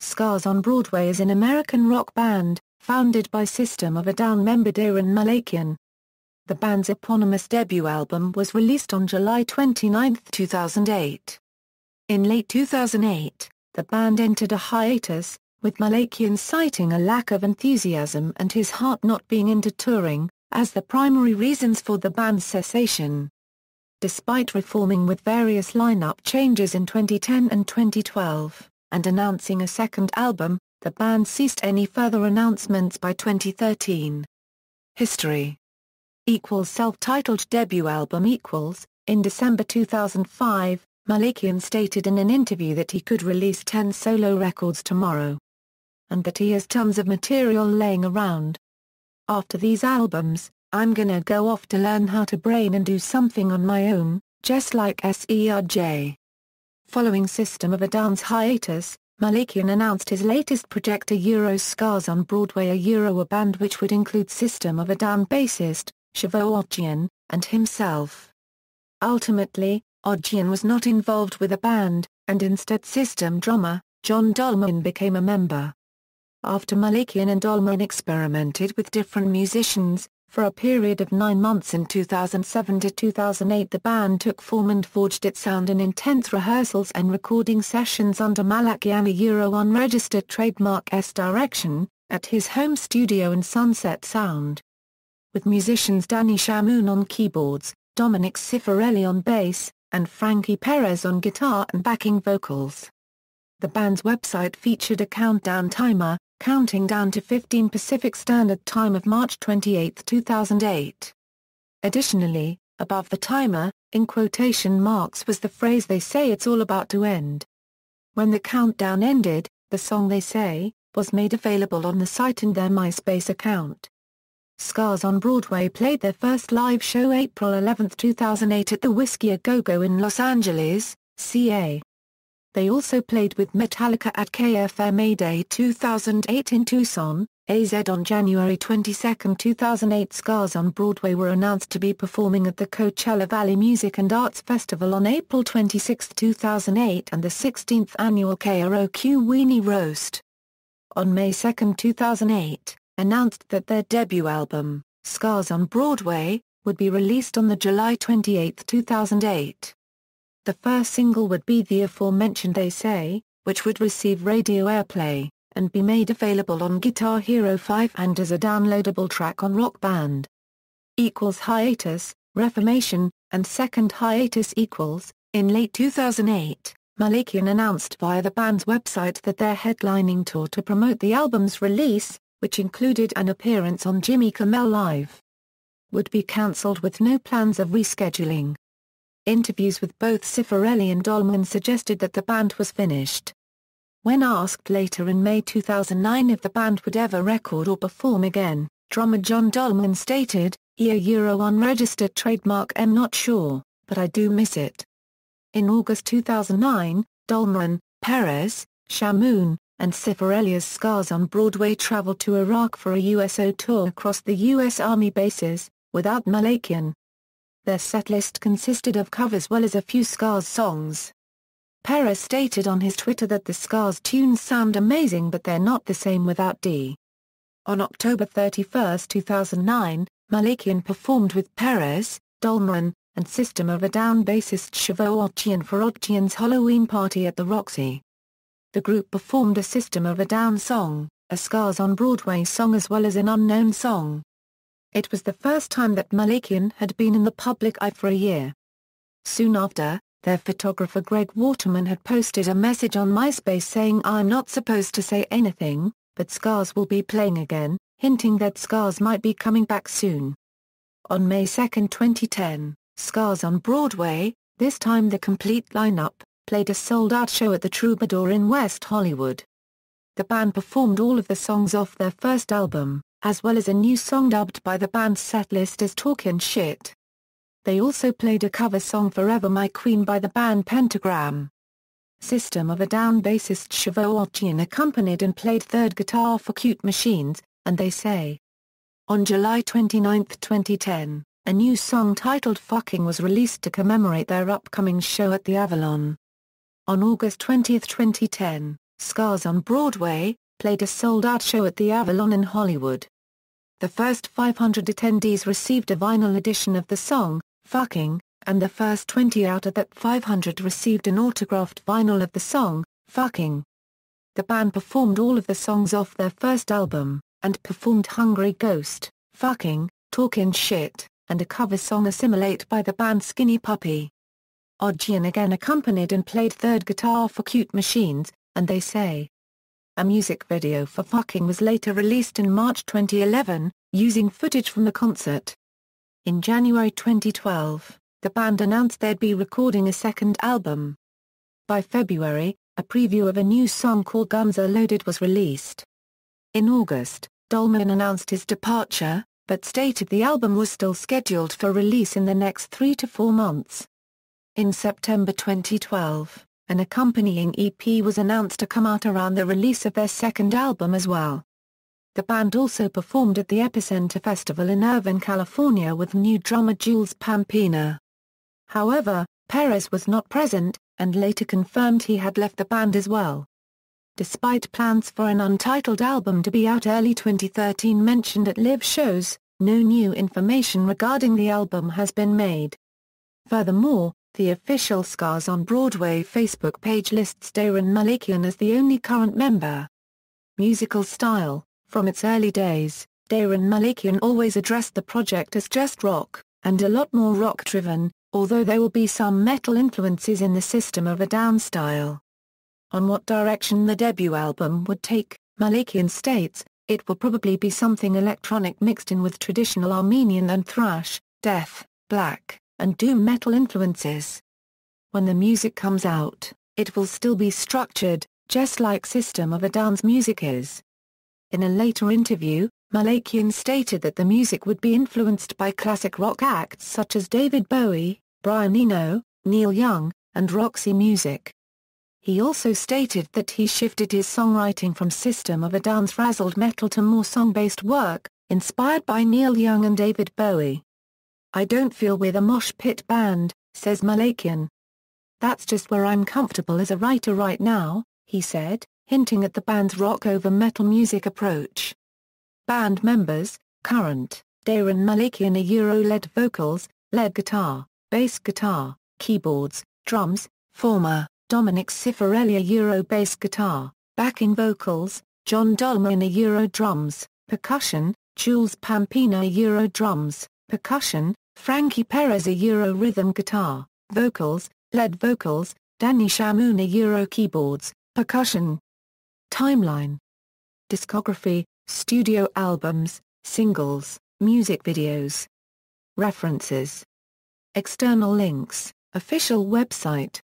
Scars on Broadway is an American rock band, founded by System of a Down member Daron Malakian. The band's eponymous debut album was released on July 29, 2008. In late 2008, the band entered a hiatus, with Malakian citing a lack of enthusiasm and his heart not being into touring, as the primary reasons for the band's cessation. Despite reforming with various lineup changes in 2010 and 2012, and announcing a second album, the band ceased any further announcements by 2013. History Self-titled debut album In December 2005, Malakian stated in an interview that he could release 10 solo records tomorrow, and that he has tons of material laying around. After these albums, I'm gonna go off to learn how to brain and do something on my own, just like Serj. Following System of a Down's hiatus, Malakian announced his latest project Scars on Broadway, a band which would include System of a Down bassist, Attribution, and himself. Ultimately, Attribution was not involved with the band, and instead System drummer, John Dolmayan became a member. After Malakian and Dolmayan experimented with different musicians, for a period of 9 months in 2007 to 2008 the band took form and forged its sound in intense rehearsals and recording sessions under Malakian unregistered trademark direction, at his home studio in Sunset Sound. With musicians Danny Shamoun on keyboards, Dominic Cifarelli on bass, and Frankie Perez on guitar and backing vocals. The band's website featured a countdown timer, counting down to 15 Pacific Standard Time of March 28, 2008. Additionally, above the timer, in quotation marks was the phrase "They say it's all about to end." When the countdown ended, the song "They Say" was made available on the site and their MySpace account. Scars on Broadway played their first live show April 11, 2008 at the Whiskey A Go Go in Los Angeles, CA. They also played with Metallica at KFMA Day 2008 in Tucson, AZ on January 22, 2008. Scars on Broadway were announced to be performing at the Coachella Valley Music and Arts Festival on April 26, 2008 and the 16th annual KROQ Weenie Roast. On May 2, 2008, announced that their debut album, Scars on Broadway, would be released on the July 28, 2008. The first single would be the aforementioned "They Say," which would receive radio airplay, and be made available on Guitar Hero 5 and as a downloadable track on Rock Band. Hiatus, Reformation, and second hiatus. In late 2008, Malakian announced via the band's website that their headlining tour to promote the album's release, which included an appearance on Jimmy Kimmel Live, would be cancelled with no plans of rescheduling. Interviews with both Cifarelli and Dolmayan suggested that the band was finished. When asked later in May 2009 if the band would ever record or perform again, drummer John Dolmayan stated, unregistered trademark I'm not sure, but I do miss it. In August 2009, Dolmayan, Perez, Shamoun, and Cifarelli's Scars on Broadway traveled to Iraq for a USO tour across the U.S. Army bases, without Malakian. Their setlist consisted of covers well as a few Scars songs. Perez stated on his Twitter that the Scars tunes sound amazing but they're not the same without D. On October 31, 2009, Malakian performed with Perez, Dolmayan, and System of a Down bassist Attribution for Attribution's Halloween party at the Roxy. The group performed a System of a Down song, a Scars on Broadway song as well as an unknown song. It was the first time that Malakian had been in the public eye for a year. Soon after, their photographer Greg Waterman had posted a message on MySpace saying "I'm not supposed to say anything, but Scars will be playing again," hinting that Scars might be coming back soon. On May 2, 2010, Scars on Broadway, this time the complete lineup, played a sold-out show at the Troubadour in West Hollywood. The band performed all of the songs off their first album, as well as a new song dubbed by the band's setlist as "Talkin' Shit." They also played a cover song "Forever My Queen" by the band Pentagram. System of a Down bassist Attribution accompanied and played third guitar for Cute Machines, and They Say. On July 29, 2010, a new song titled Fucking was released to commemorate their upcoming show at the Avalon. On August 20, 2010, Scars on Broadway, played a sold-out show at the Avalon in Hollywood. The first 500 attendees received a vinyl edition of the song, Fucking, and the first 20 out of that 500 received an autographed vinyl of the song, Fucking. The band performed all of the songs off their first album, and performed Hungry Ghost, Fucking, Talkin' Shit, and a cover song Assimilate by the band Skinny Puppy. Odadjian again accompanied and played third guitar for Cute Machines, and They Say. A music video for Fucking was later released in March 2011, using footage from the concert. In January 2012, the band announced they'd be recording a second album. By February, a preview of a new song called Guns Are Loaded was released. In August, Dolmayan announced his departure, but stated the album was still scheduled for release in the next 3 to 4 months. In September 2012, an accompanying EP was announced to come out around the release of their second album as well. The band also performed at the Epicenter Festival in Irvine, California with new drummer Jules Pampina. However, Perez was not present, and later confirmed he had left the band as well. Despite plans for an untitled album to be out early 2013 mentioned at live shows, no new information regarding the album has been made. Furthermore, the official Scars on Broadway Facebook page lists Daron Malakian as the only current member. Musical style: from its early days, Daron Malakian always addressed the project as just rock, and a lot more rock-driven, although there will be some metal influences in the System of a Down style. On what direction the debut album would take, Malakian states, "It will probably be something electronic mixed in with traditional Armenian and thrash, death, black, and doom metal influences. When the music comes out, it will still be structured, just like System of a Down's music is." In a later interview, Malakian stated that the music would be influenced by classic rock acts such as David Bowie, Brian Eno, Neil Young, and Roxy Music. He also stated that he shifted his songwriting from System of a Down's frazzled metal to more song-based work, inspired by Neil Young and David Bowie. "I don't feel we're the mosh pit band," says Malakian. "That's just where I'm comfortable as a writer right now," he said, hinting at the band's rock over metal music approach. Band members: current, Daron Malakian lead vocals, lead guitar, bass guitar, keyboards, drums; former, Dominic Cifarelli bass guitar, backing vocals, John Dolmayan drums, percussion, Jules Pampina drums, percussion, Frankie Perez rhythm guitar, vocals, lead vocals, Danny Shamoon keyboards, percussion. Timeline. Discography: studio albums, singles, music videos. References. External links: official website,